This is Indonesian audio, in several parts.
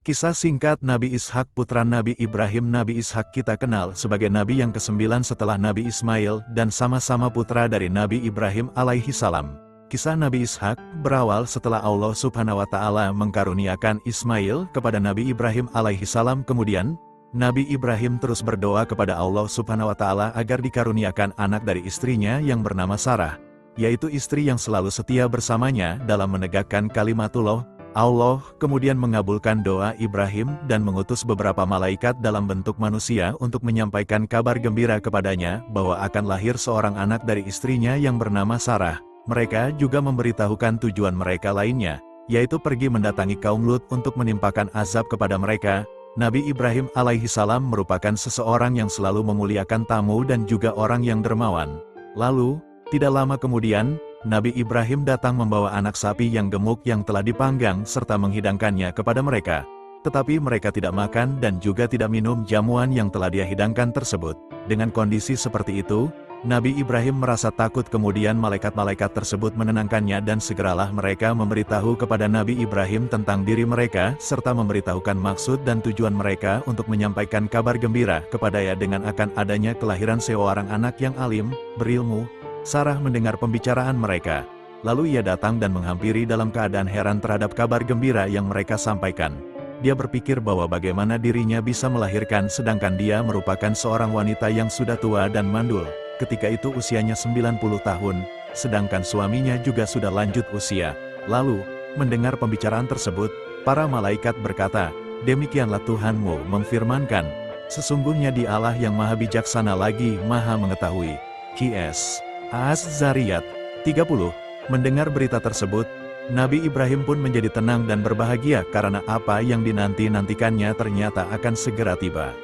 Kisah singkat Nabi Ishak putra Nabi Ibrahim. Nabi Ishak kita kenal sebagai Nabi yang ke-9 setelah Nabi Ismail dan sama-sama putra dari Nabi Ibrahim alaihi salam. Kisah Nabi Ishak berawal setelah Allah subhanahu wa ta'ala mengkaruniakan Ismail kepada Nabi Ibrahim alaihi salam. Kemudian, Nabi Ibrahim terus berdoa kepada Allah subhanahu wa ta'ala agar dikaruniakan anak dari istrinya yang bernama Sarah, yaitu istri yang selalu setia bersamanya dalam menegakkan kalimatullah. Allah kemudian mengabulkan doa Ibrahim dan mengutus beberapa malaikat dalam bentuk manusia untuk menyampaikan kabar gembira kepadanya bahwa akan lahir seorang anak dari istrinya yang bernama Sarah. Mereka juga memberitahukan tujuan mereka lainnya, yaitu pergi mendatangi kaum Lut untuk menimpakan azab kepada mereka. Nabi Ibrahim alaihi salam merupakan seseorang yang selalu memuliakan tamu dan juga orang yang dermawan. Lalu, tidak lama kemudian, Nabi Ibrahim datang membawa anak sapi yang gemuk yang telah dipanggang serta menghidangkannya kepada mereka. Tetapi mereka tidak makan dan juga tidak minum jamuan yang telah dia hidangkan tersebut. Dengan kondisi seperti itu, Nabi Ibrahim merasa takut. Kemudian malaikat-malaikat tersebut menenangkannya dan segeralah mereka memberitahu kepada Nabi Ibrahim tentang diri mereka serta memberitahukan maksud dan tujuan mereka untuk menyampaikan kabar gembira kepadanya dengan akan adanya kelahiran seorang anak yang alim, berilmu. Sarah mendengar pembicaraan mereka. Lalu ia datang dan menghampiri dalam keadaan heran terhadap kabar gembira yang mereka sampaikan. Dia berpikir bahwa bagaimana dirinya bisa melahirkan sedangkan dia merupakan seorang wanita yang sudah tua dan mandul. Ketika itu usianya 90 tahun, sedangkan suaminya juga sudah lanjut usia. Lalu, mendengar pembicaraan tersebut, para malaikat berkata, "Demikianlah Tuhanmu memfirmankan, sesungguhnya Dialah yang maha bijaksana lagi maha mengetahui." Qs. Az-Zariyat 30. Mendengar berita tersebut, Nabi Ibrahim pun menjadi tenang dan berbahagia karena apa yang dinanti-nantikannya ternyata akan segera tiba.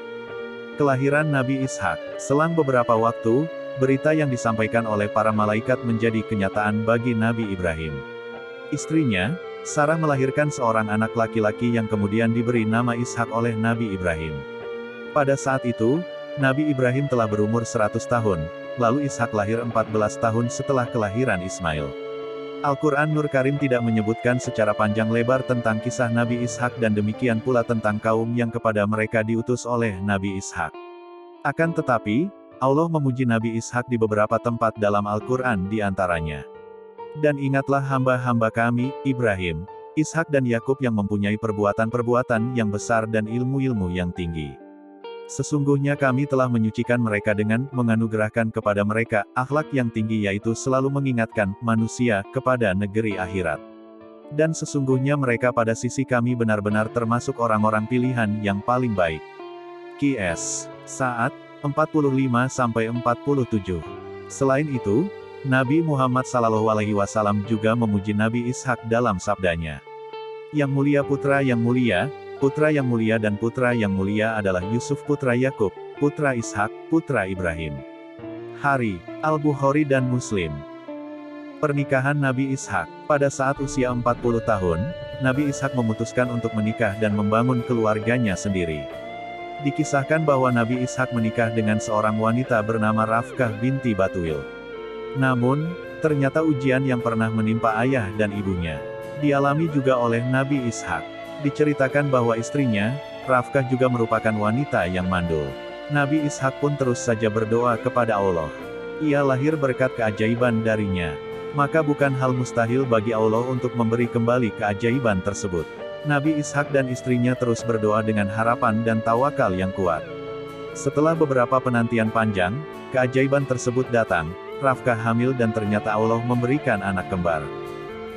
Kelahiran Nabi Ishak. Selang beberapa waktu, berita yang disampaikan oleh para malaikat menjadi kenyataan bagi Nabi Ibrahim. Istrinya, Sarah melahirkan seorang anak laki-laki yang kemudian diberi nama Ishak oleh Nabi Ibrahim. Pada saat itu, Nabi Ibrahim telah berumur 100 tahun. Lalu Ishak lahir 14 tahun setelah kelahiran Ismail. Al-Quran Nur Karim tidak menyebutkan secara panjang lebar tentang kisah Nabi Ishak dan demikian pula tentang kaum yang kepada mereka diutus oleh Nabi Ishak. Akan tetapi, Allah memuji Nabi Ishak di beberapa tempat dalam Al-Quran di antaranya. Dan ingatlah hamba-hamba kami, Ibrahim, Ishak dan Yakub yang mempunyai perbuatan-perbuatan yang besar dan ilmu-ilmu yang tinggi. Sesungguhnya kami telah menyucikan mereka dengan menganugerahkan kepada mereka akhlak yang tinggi, yaitu selalu mengingatkan manusia kepada negeri akhirat. Dan sesungguhnya mereka pada sisi kami benar-benar termasuk orang-orang pilihan yang paling baik. Qs. Sa'ad 45-47. Selain itu, Nabi Muhammad SAW juga memuji Nabi Ishak dalam sabdanya. Yang mulia putra yang mulia, putra yang mulia dan putra yang mulia adalah Yusuf putra Yakub, putra Ishak, putra Ibrahim. Hari, Al-Bukhari dan Muslim. Pernikahan Nabi Ishak. Pada saat usia 40 tahun, Nabi Ishak memutuskan untuk menikah dan membangun keluarganya sendiri. Dikisahkan bahwa Nabi Ishak menikah dengan seorang wanita bernama Rafkah binti Batuil. Namun, ternyata ujian yang pernah menimpa ayah dan ibunya, dialami juga oleh Nabi Ishak. Diceritakan bahwa istrinya, Rafkah juga merupakan wanita yang mandul. Nabi Ishak pun terus saja berdoa kepada Allah. Ia lahir berkat keajaiban darinya. Maka bukan hal mustahil bagi Allah untuk memberi kembali keajaiban tersebut. Nabi Ishak dan istrinya terus berdoa dengan harapan dan tawakal yang kuat. Setelah beberapa penantian panjang, keajaiban tersebut datang. Rafkah hamil dan ternyata Allah memberikan anak kembar.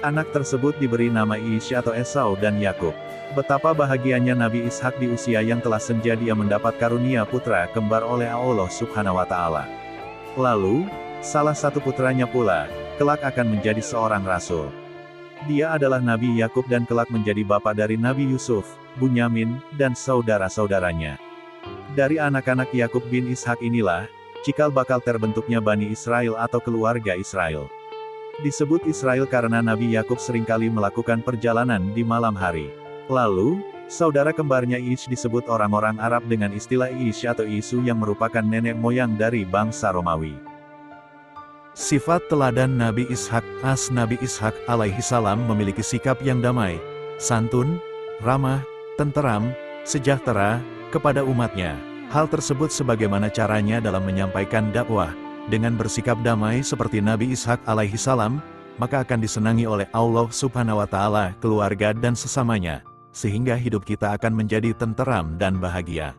Anak tersebut diberi nama Ish atau Esau dan Yakub. Betapa bahagianya Nabi Ishak di usia yang telah senja dia mendapat karunia putra kembar oleh Allah subhanahu wa ta'ala. Lalu, salah satu putranya pula, kelak akan menjadi seorang rasul. Dia adalah Nabi Yakub dan kelak menjadi bapa dari Nabi Yusuf, Bunyamin, dan saudara-saudaranya. Dari anak-anak Yakub bin Ishak inilah, cikal bakal terbentuknya Bani Israel atau keluarga Israel. Disebut Israel karena Nabi Yakub seringkali melakukan perjalanan di malam hari. Lalu, saudara kembarnya Ish disebut orang-orang Arab dengan istilah Ish atau Isu yang merupakan nenek moyang dari bangsa Romawi. Sifat teladan Nabi Ishak. Nabi Ishak alaihi salam memiliki sikap yang damai, santun, ramah, tenteram, sejahtera, kepada umatnya. Hal tersebut sebagaimana caranya dalam menyampaikan dakwah, dengan bersikap damai seperti Nabi Ishak alaihi salam, maka akan disenangi oleh Allah Subhanahu wa Ta'ala, keluarga dan sesamanya, sehingga hidup kita akan menjadi tenteram dan bahagia.